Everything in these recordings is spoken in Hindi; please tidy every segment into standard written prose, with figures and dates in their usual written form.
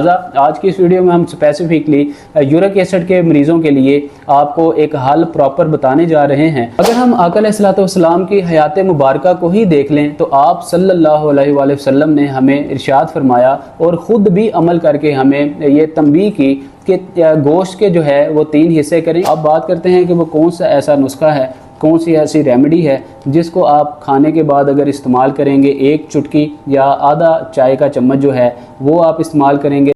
आज की इस वीडियो में हम स्पेसिफिकली यूरिक एसिड के मरीजों के लिए आपको एक हल प्रॉपर बताने जा रहे हैं। अगर हम आका अलैहिस्सलाम की हयात मुबारक को ही देख लें तो आप सल्लल्लाहु अलैहि वसल्लम ने हमें इरशाद फरमाया और ख़ुद भी अमल करके हमें ये तंबीह की कि गोश्त के जो है वो 3 हिस्से करें। अब बात करते हैं कि वो कौन सा ऐसा नुस्खा है, कौन सी ऐसी रेमेडी है जिसको आप खाने के बाद अगर इस्तेमाल करेंगे, 1 चुटकी या आधा चाय का चम्मच जो है वो आप इस्तेमाल करेंगे।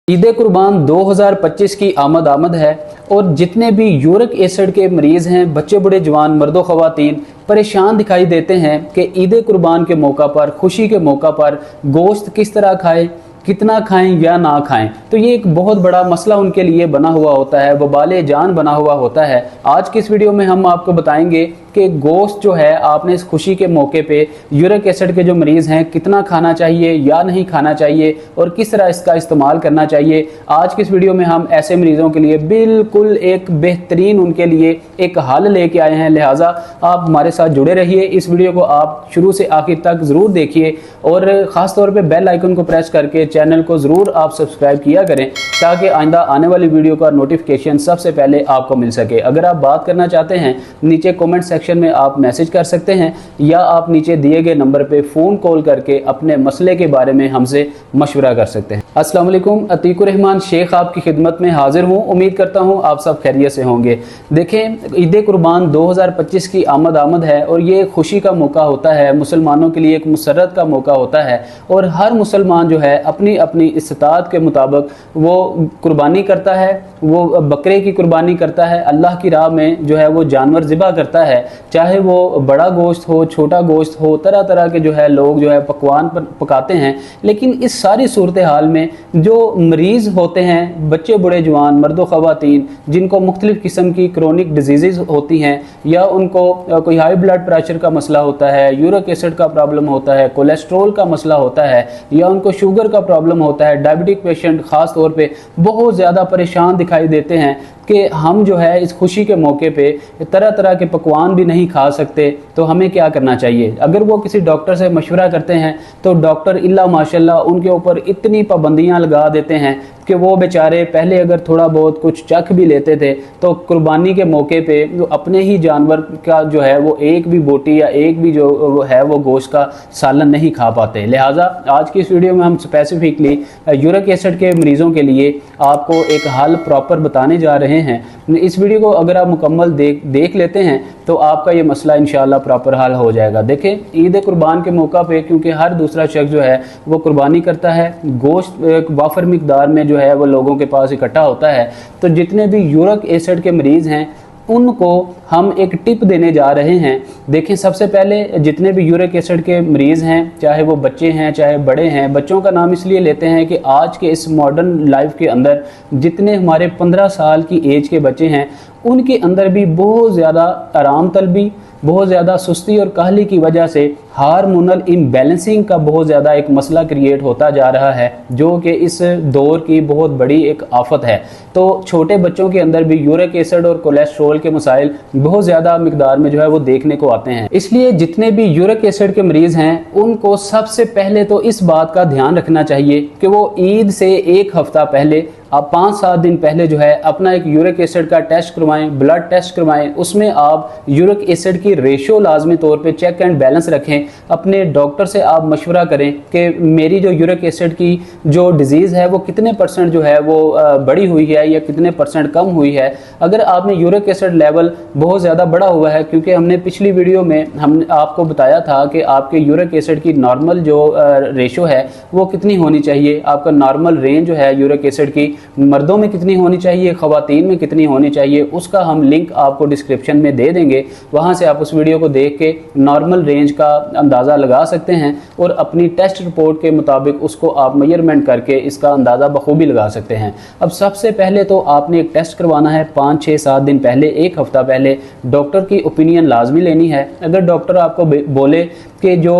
ईद कुर्बान 2025 की आमद है और जितने भी यूरिक एसिड के मरीज़ हैं, बच्चे बड़े जवान मर्दो ख़वातीन परेशान दिखाई देते हैं कि ईद कुर्बान के मौका पर, खुशी के मौका पर गोश्त किस तरह खाएं, कितना खाएं या ना खाएं। तो ये एक बहुत बड़ा मसला उनके लिए बना हुआ होता है, वबाले जान बना हुआ होता है। आज की इस वीडियो में हम आपको बताएंगे कि गोश्त जो है आपने इस खुशी के मौके पे यूरिक एसिड के जो मरीज़ हैं कितना खाना चाहिए या नहीं खाना चाहिए और किस तरह इसका इस्तेमाल करना चाहिए। आज की इस वीडियो में हम ऐसे मरीज़ों के लिए बिल्कुल एक बेहतरीन उनके लिए एक हल लेके आए हैं, लिहाजा आप हमारे साथ जुड़े रहिए। इस वीडियो को आप शुरू से आखिर तक ज़रूर देखिए और ख़ास तौर पर बेल आइकन को प्रेस करके चैनल को ज़रूर आप सब्सक्राइब किया करें ताकि आइंदा आने वाली वीडियो का नोटिफिकेशन सबसे पहले आपको मिल सके। अगर आप बात करना चाहते हैं नीचे कमेंट सेक्शन में आप मैसेज कर सकते हैं या आप नीचे दिए गए नंबर पे फ़ोन कॉल करके अपने मसले के बारे में हमसे मशवरा कर सकते हैं। अस्सलाम वालेकुम, अतीकुर रहमान शेख आपकी खिदमत में हाजिर हूँ। उम्मीद करता हूँ आप सब खैरियत से होंगे। देखें, ईद कुर्बान 2025 की आमद है और ये खुशी का मौका होता है, मुसलमानों के लिए एक मुसर्रत का मौका होता है और हर मुसलमान जो है अपनी अपनी इस्तात के मुताबिक वो कुर्बानी करता है, वो बकरे की कुर्बानी करता है, अल्लाह की राह में जो है वो जानवर ज़िबा करता है, चाहे वो बड़ा गोश्त हो, छोटा गोश्त हो, तरह तरह के जो है लोग जो है पकवान पकाते हैं। लेकिन इस सारी सूरत हाल में जो मरीज़ होते हैं, बच्चे बड़े जवान मर्दो ख़वातीन जिनको मुख्तलिफ़ किस्म की क्रोनिक डिजीज़ होती हैं या उनको कोई हाई ब्लड प्रेशर का मसला होता है, यूरिक एसिड का प्रॉब्लम होता है, कोलेस्ट्रोल का मसला होता है या उनको शुगर का प्रॉब्लम होता है, डायबिटिक पेशेंट ख़ास तौर पे बहुत ज़्यादा परेशान दिखाई देते हैं कि हम जो है इस खुशी के मौके पे तरह तरह के पकवान भी नहीं खा सकते, तो हमें क्या करना चाहिए। अगर वो किसी डॉक्टर से मशवरा करते हैं तो डॉक्टर इल्ला माशाल्लाह उनके ऊपर इतनी पाबंदियां लगा देते हैं कि वो बेचारे पहले अगर थोड़ा बहुत कुछ चख भी लेते थे तो कुर्बानी के मौके पे अपने ही जानवर का जो है वो एक भी बोटी या एक भी जो है वो गोश्त का सालन नहीं खा पाते। लिहाजा आज की इस वीडियो में हम स्पेसिफिकली यूरिक एसिड के मरीज़ों के लिए आपको एक हल प्रॉपर बताने जा रहे हैं। इस वीडियो को अगर आप मुकम्मल देख लेते हैं तो आपका ये मसला इंशाल्लाह प्रॉपर हल हो जाएगा। देखें, ईद कुर्बान के मौका पे क्योंकि हर दूसरा शख्स जो है वो कुर्बानी करता है, गोश्त वाफर मिकदार में जो है वो लोगों के पास इकट्ठा होता है, तो जितने भी यूरिक एसिड के मरीज़ हैं उनको हम एक टिप देने जा रहे हैं। देखें, सबसे पहले जितने भी यूरिक एसिड के मरीज़ हैं, चाहे वो बच्चे हैं चाहे बड़े हैं, बच्चों का नाम इसलिए लेते हैं कि आज के इस मॉडर्न लाइफ के अंदर जितने हमारे 15 साल की एज के बच्चे हैं उनके अंदर भी बहुत ज़्यादा आराम तलबी, बहुत ज़्यादा सुस्ती और काहली की वजह से हार्मोनल इम्बैलेंसिंग का बहुत ज़्यादा एक मसला क्रिएट होता जा रहा है, जो कि इस दौर की बहुत बड़ी एक आफत है। तो छोटे बच्चों के अंदर भी यूरिक एसिड और कोलेस्ट्रोल के मसाइल बहुत ज़्यादा मिकदार में जो है वो देखने को आते हैं। इसलिए जितने भी यूरिक एसिड के मरीज़ हैं उनको सबसे पहले तो इस बात का ध्यान रखना चाहिए कि वो ईद से 1 हफ्ता पहले, आप 5-7 दिन पहले जो है अपना एक यूरिक एसिड का टेस्ट करवाएं, ब्लड टेस्ट करवाएं। उसमें आप यूरिक एसिड की रेशो लाजमी तौर पे चेक एंड बैलेंस रखें। अपने डॉक्टर से आप मशवरा करें कि मेरी जो यूरिक एसिड की जो डिजीज़ है वो कितने % जो है वो बढ़ी हुई है या कितने % कम हुई है। अगर आपने यूरिक एसिड लेवल बहुत ज़्यादा बढ़ा हुआ है, क्योंकि हमने पिछली वीडियो में हमने आपको बताया था कि आपके यूरिक एसिड की नॉर्मल जो रेशो है वो कितनी होनी चाहिए, आपका नॉर्मल रेंज जो है यूरिक एसिड की मर्दों में कितनी होनी चाहिए, ख़वातीन में कितनी होनी चाहिए, उसका हम लिंक आपको डिस्क्रिप्शन में दे देंगे। वहाँ से आप उस वीडियो को देख के नॉर्मल रेंज का अंदाज़ा लगा सकते हैं और अपनी टेस्ट रिपोर्ट के मुताबिक उसको आप मेजरमेंट करके इसका अंदाज़ा बखूबी लगा सकते हैं। अब सबसे पहले तो आपने एक टेस्ट करवाना है 5-6-7 दिन पहले, 1 हफ्ता पहले डॉक्टर की ओपिनियन लाजमी लेनी है। अगर डॉक्टर आपको बोले कि जो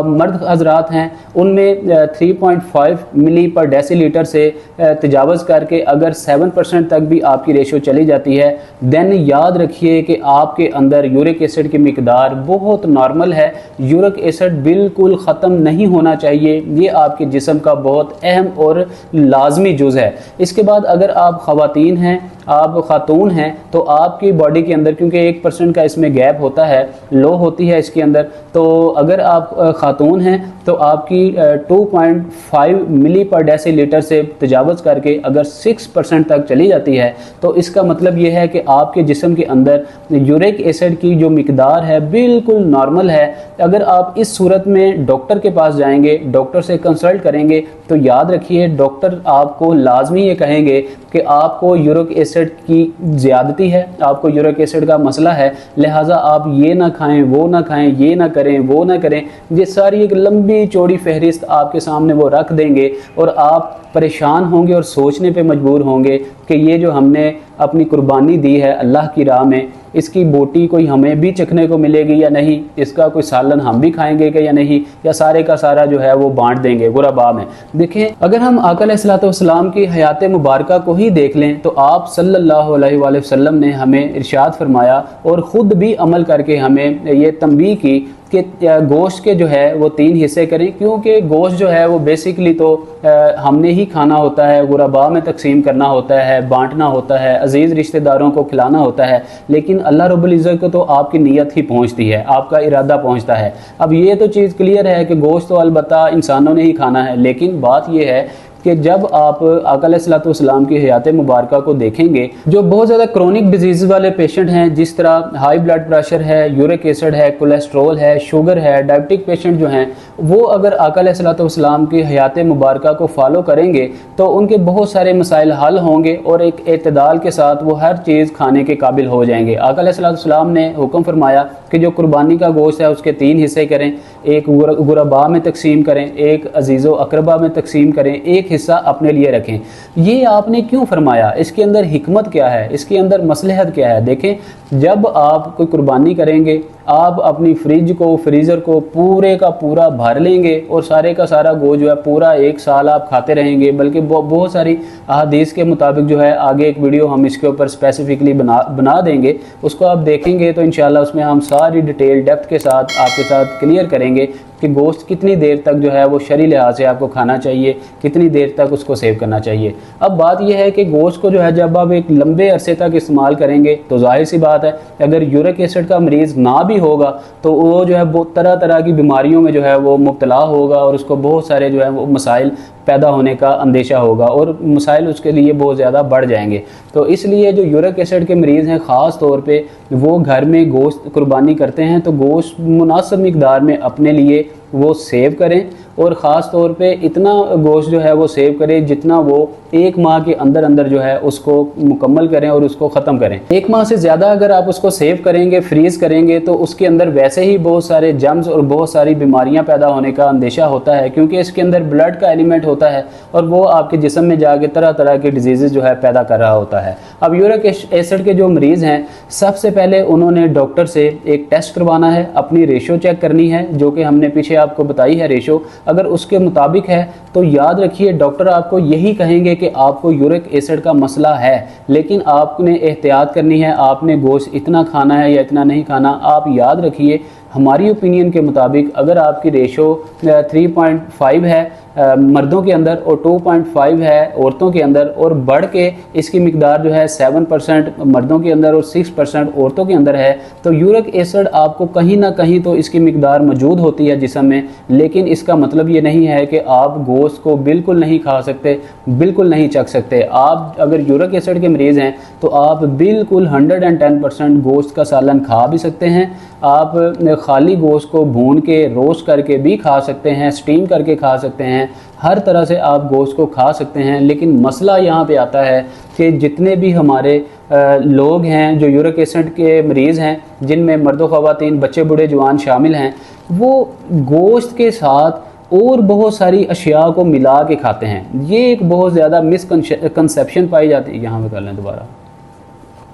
मर्द हजरात हैं उनमें 3.5 मिली पर डेसीलीटर से तजावज़ कर करके अगर 7% तक भी आपकी रेशो चली जाती है, देन याद रखिए कि आपके अंदर यूरिक एसिड की मिकदार बहुत नॉर्मल है। यूरिक एसिड बिल्कुल ख़त्म नहीं होना चाहिए, ये आपके जिस्म का बहुत अहम और लाजमी जुज़ है। इसके बाद अगर आप ख़वातीन हैं, आप खातून हैं, तो आपकी बॉडी के अंदर क्योंकि 1% का इसमें गैप होता है, लो होती है इसके अंदर, तो अगर आप खातून हैं तो आपकी 2.5 मिली पर डेसीलीटर से तजावज़ करके अगर 6% तक चली जाती है, तो इसका मतलब ये है कि आपके जिस्म के अंदर यूरिक एसिड की जो मिकदार है बिल्कुल नॉर्मल है। अगर आप इस सूरत में डॉक्टर के पास जाएंगे, डॉक्टर से कंसल्ट करेंगे, तो याद रखिए डॉक्टर आपको लाजमी ये कहेंगे कि आपको यूरिक एसिड की ज़्यादती है, आपको यूरिक एसिड का मसला है, लिहाजा आप ये ना खाएं, वो ना खाएं, ये ना करें, वो ना करें। ये सारी एक लंबी चौड़ी फहरिस्त आपके सामने वो रख देंगे और आप परेशान होंगे और सोचने पे मजबूर होंगे कि ये जो हमने अपनी कुर्बानी दी है अल्लाह की राह में, इसकी बोटी कोई हमें भी चखने को मिलेगी या नहीं, इसका कोई सालन हम भी खाएंगे क्या या नहीं, या सारे का सारा जो है वो बांट देंगे गुरबा में। देखें, अगर हम आका अलैहिस्सलाम की हयात मुबारका को ही देख लें तो आप सल्लल्लाहु अलैहि वसल्लम ने हमें इरशाद फरमाया और ख़ुद भी अमल करके हमें ये तंबीह की कि गोश्त के जो है वो 3 हिस्से करें, क्योंकि गोश्त जो है वो बेसिकली तो हमने ही खाना होता है, गुरबा में तकसीम करना होता है, बांटना होता है, अजीज़ रिश्तेदारों को खिलाना होता है, लेकिन अल्लाह रब्बुल इज़्ज़त को तो आपकी नीयत ही पहुंचती है, आपका इरादा पहुंचता है। अब ये तो चीज़ क्लियर है कि गोश्त तो अलबत्ता इंसानों ने ही खाना है, लेकिन बात यह है कि जब आप आका अलैहिस्सलाम की हयात मुबारका को देखेंगे, जो बहुत ज़्यादा क्रोनिक डिजीज़ वाले पेशेंट हैं, जिस तरह हाई ब्लड प्रेशर है, यूरिक एसिड है, कोलेस्ट्रोल है, शुगर है, डायबिटिक पेशेंट जो हैं, वो अगर आका अलैहिस्सलाम की हयात मुबारका को फॉलो करेंगे तो उनके बहुत सारे मसाइल हल होंगे और एक एतदाल के साथ वो हर चीज़ खाने के काबिल हो जाएंगे। आका अलैहिस्सलाम ने हुक्म फरमाया कि जो कुर्बानी का गोश्त है उसके 3 हिस्से करें, एक गुरबा में तकसीम करें, एक अजीज़ो अकरबा में तकसीम करें, एक हिस्सा अपने लिए रखें। ये आपने क्यों फरमाया? इसके अंदर हिकमत क्या है, इसके अंदर मसलहत क्या है? देखें, जब आप कोई कुर्बानी करेंगे, आप अपनी फ्रिज को, फ्रीज़र को पूरे का पूरा भर लेंगे और सारे का सारा गोश्त जो है पूरा 1 साल आप खाते रहेंगे। बल्कि बहुत सारी अहादीस के मुताबिक जो है, आगे एक वीडियो हम इसके ऊपर स्पेसिफिकली बना देंगे, उसको आप देखेंगे तो इंशाल्लाह उसमें हम सारी डिटेल डेप्थ के साथ आपके साथ क्लियर करेंगे कि गोश्त कितनी देर तक जो है वो शरई लिहाज से आपको खाना चाहिए, कितनी देर तक उसको सेव करना चाहिए। अब बात यह है कि गोश्त को जो है जब आप एक लंबे अरसे तक इस्तेमाल करेंगे तो जाहिर सी बात है, अगर यूरिक एसिड का मरीज़ ना भी होगा तो वो जो है बहुत तरह तरह की बीमारियों में जो है वो मुब्तला होगा और उसको बहुत सारे जो है वो मसाइल पैदा होने का अंदेशा होगा और मसाइल उसके लिए बहुत ज़्यादा बढ़ जाएंगे। तो इसलिए जो यूरिक एसिड के मरीज़ हैं, ख़ास तौर पे वो घर में गोश्त कुर्बानी करते हैं तो गोश्त मुनासिब मिकदार में अपने लिए वो सेव करें और ख़ास तौर पे इतना गोश्त जो है वो सेव करें जितना वो 1 माह के अंदर अंदर जो है उसको मुकम्मल करें और उसको ख़त्म करें। 1 माह से ज़्यादा अगर आप उसको सेव करेंगे, फ्रीज़ करेंगे, तो उसके अंदर वैसे ही बहुत सारे जम्स और बहुत सारी बीमारियां पैदा होने का अंदेशा होता है, क्योंकि इसके अंदर ब्लड का एलिमेंट होता है और वो आपके जिस्म में जाके तरह तरह के डिजीज़ जो है पैदा कर रहा होता है। अब यूरिक एसिड के जो मरीज़ हैं, सबसे पहले उन्होंने डॉक्टर से एक टेस्ट करवाना है, अपनी रेशो चेक करनी है, जो कि हमने पीछे आपको बताई है रेशो। अगर उसके मुताबिक है तो याद रखिए डॉक्टर आपको यही कहेंगे कि आपको यूरिक एसिड का मसला है, लेकिन आपने एहतियात करनी है, आपने गोश्त इतना खाना है या इतना नहीं खाना। आप याद रखिए हमारी ओपिनियन के मुताबिक अगर आपकी रेशो 3.5 है मर्दों के अंदर और 2.5 है औरतों के अंदर और बढ़ के इसकी मिकदार जो है 7% मर्दों के अंदर और 6% औरतों के अंदर है, तो यूरिक एसिड आपको कहीं ना कहीं तो इसकी मिकदार मौजूद होती है जिस्म में। लेकिन इसका मतलब ये नहीं है कि आप गोश्त को बिल्कुल नहीं खा सकते, बिल्कुल नहीं चख सकते। आप अगर यूरिक एसिड के मरीज़ हैं तो आप बिल्कुल 110% गोश्त का सालन खा भी सकते हैं। आप खाली गोश्त को भून के, रोस्ट करके भी खा सकते हैं, स्टीम करके खा सकते हैं, हर तरह से आप गोश्त को खा सकते हैं। लेकिन मसला यहाँ पे आता है कि जितने भी हमारे लोग हैं जो यूरिक एसिड के मरीज़ हैं, जिनमें मर्दो ख़वातीन, बच्चे, बूढ़े, जवान शामिल हैं, वो गोश्त के साथ और बहुत सारी अशिया को मिला के खाते हैं। ये एक बहुत ज़्यादा मिसकंसेप्शन पाई जाती है। यहाँ पे कर लें दोबारा।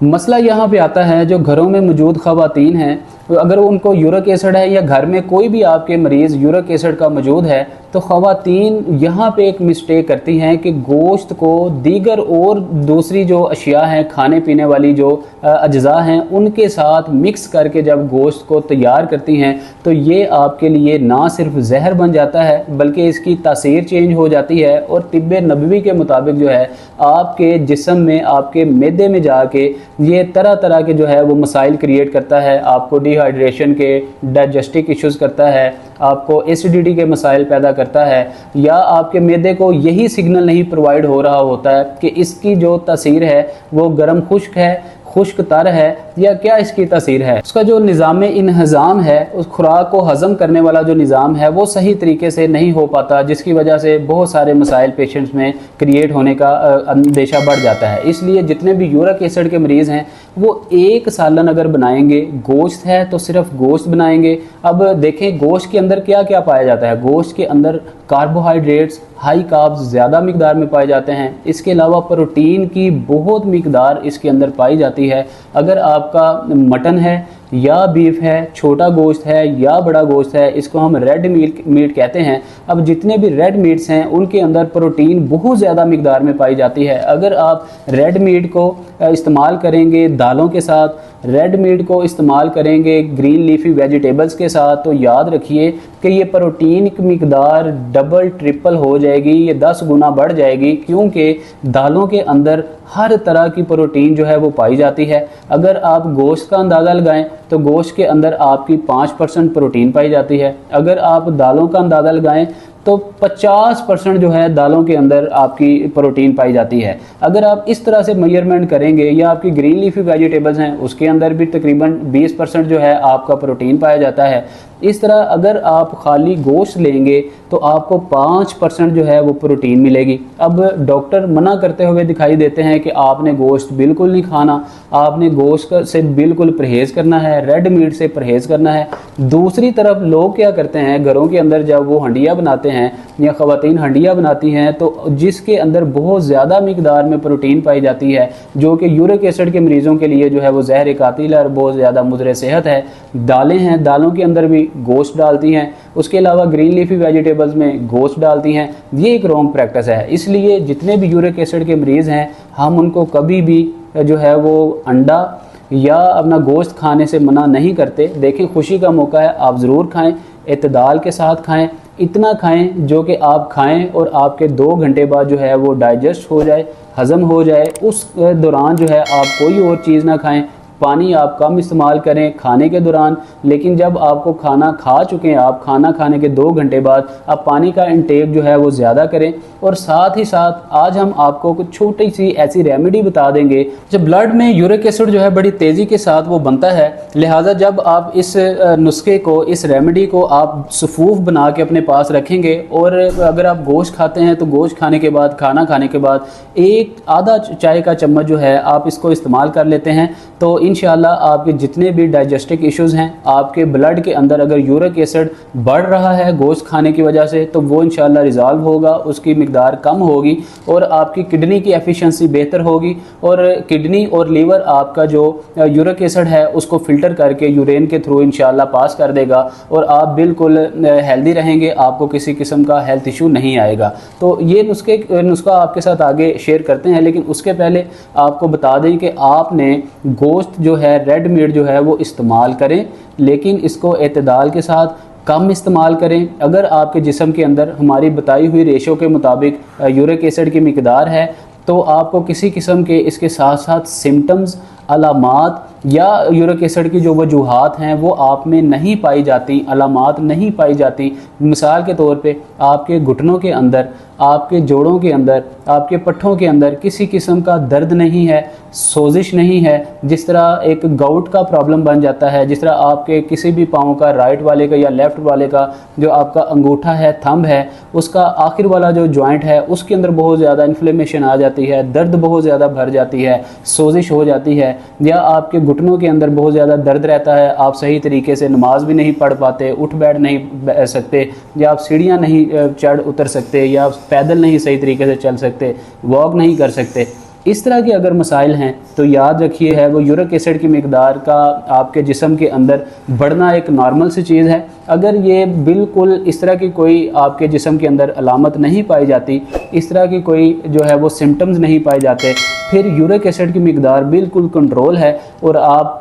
मसला यहाँ पे आता है जो घरों में मौजूद ख़वातीन हैं अगर उनको यूरिक एसिड है या घर में कोई भी आपके मरीज़ यूरिक एसिड का मौजूद है, तो ख़वातीन यहाँ पे एक मिस्टेक करती हैं कि गोश्त को दीगर और दूसरी जो अशिया हैं, खाने पीने वाली जो अज्जा हैं, उनके साथ मिक्स करके जब गोश्त को तैयार करती हैं तो ये आपके लिए ना सिर्फ जहर बन जाता है बल्कि इसकी तासीर चेंज हो जाती है और तिब्बे नबवी के मुताबिक जो है आपके जिस्म में, आपके मैदे में जाके ये तरह तरह के जो है वो मसाइल क्रिएट करता है। आपको डिहाइड्रेशन के, डाइजेस्टिक इश्यूज़ करता है, आपको एसिडिटी के मसाइल पैदा करता है, या आपके मैदे को यही सिग्नल नहीं प्रोवाइड हो रहा होता है कि इसकी जो तासीर है वो गर्म खुश्क है, खुश्क तर है, या क्या इसकी तासीर है। उसका जो निज़ाम इंहज़ाम है, उस खुराक को हज़म करने वाला जो निज़ाम है वो सही तरीके से नहीं हो पाता, जिसकी वजह से बहुत सारे मसाइल पेशेंट्स में क्रिएट होने का अंदेशा बढ़ जाता है। इसलिए जितने भी यूरिक एसिड के मरीज़ हैं वो एक सालन अगर बनाएंगे, गोश्त है तो सिर्फ गोश्त बनाएंगे। अब देखें गोश्त के अंदर क्या क्या पाया जाता है। गोश्त के अंदर कार्बोहाइड्रेट्स, हाई कार्ब्स ज़्यादा मिकदार में पाए जाते हैं। इसके अलावा प्रोटीन की बहुत मिकदार इसके अंदर पाई जाती है। अगर आपका मटन है या बीफ है, छोटा गोश्त है या बड़ा गोश्त है, इसको हम रेड मीट कहते हैं। अब जितने भी रेड मीट्स हैं उनके अंदर प्रोटीन बहुत ज़्यादा मिकदार में पाई जाती है। अगर आप रेड मीट को इस्तेमाल करेंगे दालों के साथ, रेड मीट को इस्तेमाल करेंगे ग्रीन लीफी वेजिटेबल्स के साथ, तो याद रखिए कि ये प्रोटीन की मिकदार डबल ट्रिपल हो जाएगी, ये 10 गुना बढ़ जाएगी, क्योंकि दालों के अंदर हर तरह की प्रोटीन जो है वो पाई जाती है। अगर आप गोश्त का अंदाज़ा लगाएं तो गोश्त के अंदर आपकी 5% प्रोटीन पाई जाती है। अगर आप दालों का अंदाज़ा लगाएं तो 50% जो है दालों के अंदर आपकी प्रोटीन पाई जाती है। अगर आप इस तरह से मेजरमेंट करेंगे, या आपकी ग्रीन लीफी वेजिटेबल्स हैं उसके अंदर भी तकरीबन 20% जो है आपका प्रोटीन पाया जाता है। इस तरह अगर आप खाली गोश्त लेंगे तो आपको 5% जो है वो प्रोटीन मिलेगी। अब डॉक्टर मना करते हुए दिखाई देते हैं कि आपने गोश्त बिल्कुल नहीं खाना, आपने गोश्त से बिल्कुल परहेज़ करना है, रेड मीट से परहेज़ करना है। दूसरी तरफ लोग क्या करते हैं, घरों के अंदर जब वो हंडिया बनाते हैं या ख़वातीन हंडिया बनाती हैं तो जिसके अंदर बहुत ज़्यादा मिकदार में प्रोटीन पाई जाती है, जो कि यूरिक एसिड के मरीज़ों के लिए जो है वो ज़हर कातिल और बहुत ज़्यादा मुज़र सेहत है। दालें हैं, दालों के अंदर भी गोश्त डालती हैं, उसके अलावा ग्रीन लीफी वेजिटेबल्स में गोश्त डालती हैं। ये एक रॉन्ग प्रैक्टिस है। इसलिए जितने भी यूरिक एसिड के मरीज़ हैं हम उनको कभी भी जो है वो अंडा या अपना गोश्त खाने से मना नहीं करते। देखें खुशी का मौका है, आप ज़रूर खाएं, इत्तेदाल के साथ खाएं, इतना खाएं जो कि आप खाएं और आपके 2 घंटे बाद जो है वो डाइजेस्ट हो जाए, हज़म हो जाए। उस दौरान जो है आप कोई और चीज़ ना खाएं। पानी आप कम इस्तेमाल करें खाने के दौरान, लेकिन जब आपको खाना खा चुके हैं, आप खाना खाने के 2 घंटे बाद आप पानी का इंटेक जो है वो ज़्यादा करें। और साथ ही साथ आज हम आपको कुछ छोटी सी ऐसी रेमेडी बता देंगे। जब ब्लड में यूरिक एसिड जो है बड़ी तेज़ी के साथ वो बनता है, लिहाजा जब आप इस नुस्खे को, इस रेमेडी को आप सफूफ बना के अपने पास रखेंगे, और अगर आप गोश्त खाते हैं तो गोश्त खाने के बाद, खाना खाने के बाद एक आधा चाय का चम्मच जो है आप इसको इस्तेमाल कर लेते हैं, तो इंशाल्लाह आपके जितने भी डाइजेस्टिक इश्यूज़ हैं, आपके ब्लड के अंदर अगर यूरिक एसिड बढ़ रहा है गोश्त खाने की वजह से, तो वो इंशाल्लाह रिजॉल्व होगा, उसकी मिकदार कम होगी और आपकी किडनी की एफिशिएंसी बेहतर होगी। और किडनी और लीवर आपका जो यूरिक एसिड है उसको फ़िल्टर करके यूरेन के थ्रू इंशाल्लाह पास कर देगा और आप बिल्कुल हेल्दी रहेंगे, आपको किसी किस्म का हेल्थ इशू नहीं आएगा। तो ये नुस्खा आपके साथ आगे शेयर करते हैं, लेकिन उसके पहले आपको बता दें कि आपने गोश्त जो है, रेड मीट जो है वो इस्तेमाल करें, लेकिन इसको एतदाल के साथ कम इस्तेमाल करें। अगर आपके जिस्म के अंदर हमारी बताई हुई रेशो के मुताबिक यूरिक एसिड की मिकदार है, तो आपको किसी किस्म के इसके साथ साथ सिम्टम्स, अलामात या यूरिक एसिड की जो वजूहात हैं वो आप में नहीं पाई जाती, अलामात नहीं पाई जाती। मिसाल के तौर पे आपके घुटनों के अंदर, आपके जोड़ों के अंदर, आपके पट्ठों के अंदर किसी किस्म का दर्द नहीं है, सोजिश नहीं है। जिस तरह एक गाउट का प्रॉब्लम बन जाता है, जिस तरह आपके किसी भी पाँव का, राइट वाले का या लेफ़्ट वाले का जो आपका अंगूठा है, थंब है, उसका आखिर वाला जो जॉइंट है उसके अंदर बहुत ज़्यादा इन्फ्लेमेशन आ जाती है, दर्द बहुत ज़्यादा भर जाती है, सोजिश हो जाती है, या आपके घुटनों के अंदर बहुत ज़्यादा दर्द रहता है, आप सही तरीके से नमाज भी नहीं पढ़ पाते, उठ बैठ नहीं सकते, या आप सीढ़ियाँ नहीं चढ़ उतर सकते, या पैदल नहीं सही तरीके से चल सकते, वॉक नहीं कर सकते। इस तरह के अगर मसाइल हैं तो याद रखिए है वो यूरिक एसिड की मिकदार का आपके जिस्म के अंदर बढ़ना एक नॉर्मल सी चीज़ है। अगर ये बिल्कुल इस तरह की कोई आपके जिस्म के अंदर अलामत नहीं पाई जाती, इस तरह की कोई जो है वो सिम्टम्स नहीं पाए जाते, फिर यूरिक एसिड की मिकदार बिल्कुल कंट्रोल है और आप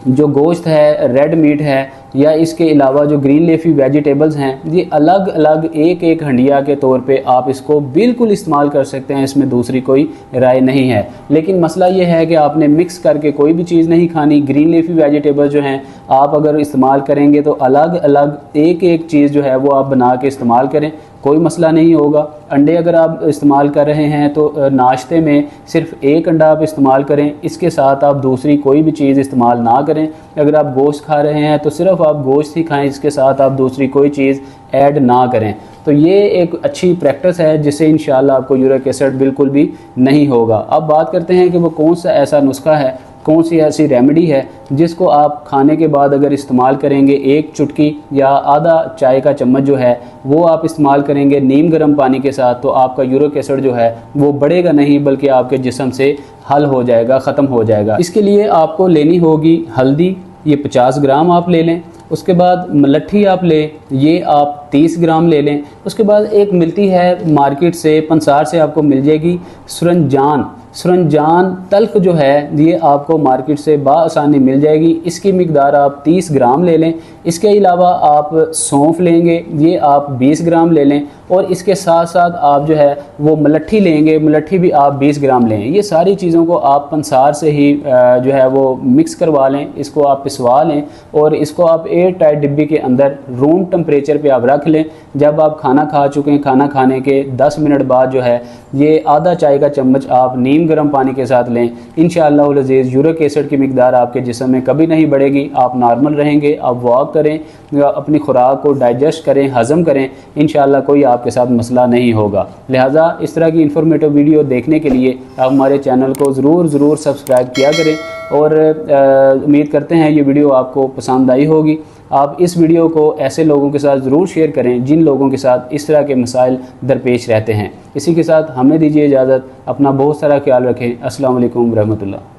जो गोश्त है, रेड मीट है या इसके अलावा जो ग्रीन लीफी वेजिटेबल्स हैं, ये अलग अलग एक एक हंडिया के तौर पे आप इसको बिल्कुल इस्तेमाल कर सकते हैं, इसमें दूसरी कोई राय नहीं है। लेकिन मसला ये है कि आपने मिक्स करके कोई भी चीज़ नहीं खानी। ग्रीन लीफी वेजिटेबल्स जो हैं आप अगर इस्तेमाल करेंगे तो अलग अलग एक एक चीज़ जो है वो आप बना के इस्तेमाल करें, कोई मसला नहीं होगा। अंडे अगर आप इस्तेमाल कर रहे हैं तो नाश्ते में सिर्फ एक अंडा आप इस्तेमाल करें, इसके साथ आप दूसरी कोई भी चीज़ इस्तेमाल ना करें। अगर आप गोश्त खा रहे हैं तो सिर्फ आप गोश्त ही खाएं, इसके साथ आप दूसरी कोई चीज़ ऐड ना करें। तो ये एक अच्छी प्रैक्टिस है जिससे इंशाल्लाह आपको यूरिक एसिड बिल्कुल भी नहीं होगा। अब बात करते हैं कि वो कौन सा ऐसा नुस्खा है, कौन सी ऐसी रेमेडी है जिसको आप खाने के बाद अगर इस्तेमाल करेंगे, एक चुटकी या आधा चाय का चम्मच जो है वो आप इस्तेमाल करेंगे नीम गर्म पानी के साथ, तो आपका यूरिक एसिड जो है वो बढ़ेगा नहीं बल्कि आपके जिस्म से हल हो जाएगा, ख़त्म हो जाएगा। इसके लिए आपको लेनी होगी हल्दी, ये 50 ग्राम आप ले लें। उसके बाद मलट्ठी आप लें, ये आप 30 ग्राम ले लें। उसके बाद एक मिलती है मार्केट से, पंसार से आपको मिल जाएगी सुरंजान तल्ख जो है ये आपको मार्केट से बाआसानी मिल जाएगी। इसकी मिकदार आप 30 ग्राम ले लें। इसके अलावा आप सौंफ लेंगे, ये आप 20 ग्राम ले लें और इसके साथ साथ आप जो है वो मलट्ठी लेंगे, मलट्ठी भी आप 20 ग्राम लें। ये सारी चीज़ों को आप पंसार से ही जो है वो मिक्स करवा लें, इसको आप पिसवा लें और इसको आप एयर टाइट डिब्बी के अंदर रूम टेम्परेचर पे आप रख लें। जब आप खाना खा चुके हैं, खाना खाने के 10 मिनट बाद जो है ये आधा चाय का चम्मच आप नीम गर्म पानी के साथ लें। इंशाअल्लाह अज़ीज़ यूरिक एसिड की मिकदार आपके जिस्म में कभी नहीं बढ़ेगी, आप नॉर्मल रहेंगे। आप वॉक करें, अपनी खुराक को डाइजेस्ट करें, हज़म करें, इंशाअल्लाह कोई आपके साथ मसला नहीं होगा। लिहाजा इस तरह की इन्फॉर्मेटिव वीडियो देखने के लिए आप हमारे चैनल को ज़रूर सब्सक्राइब किया करें और उम्मीद करते हैं ये वीडियो आपको पसंद आई होगी। आप इस वीडियो को ऐसे लोगों के साथ ज़रूर शेयर करें जिन लोगों के साथ इस तरह के मसाइल दरपेश रहते हैं। इसी के साथ हमें दीजिए इजाज़त। अपना बहुत सारा ख्याल रखें। अस्सलाम वालेकुम रहमतुल्लाह।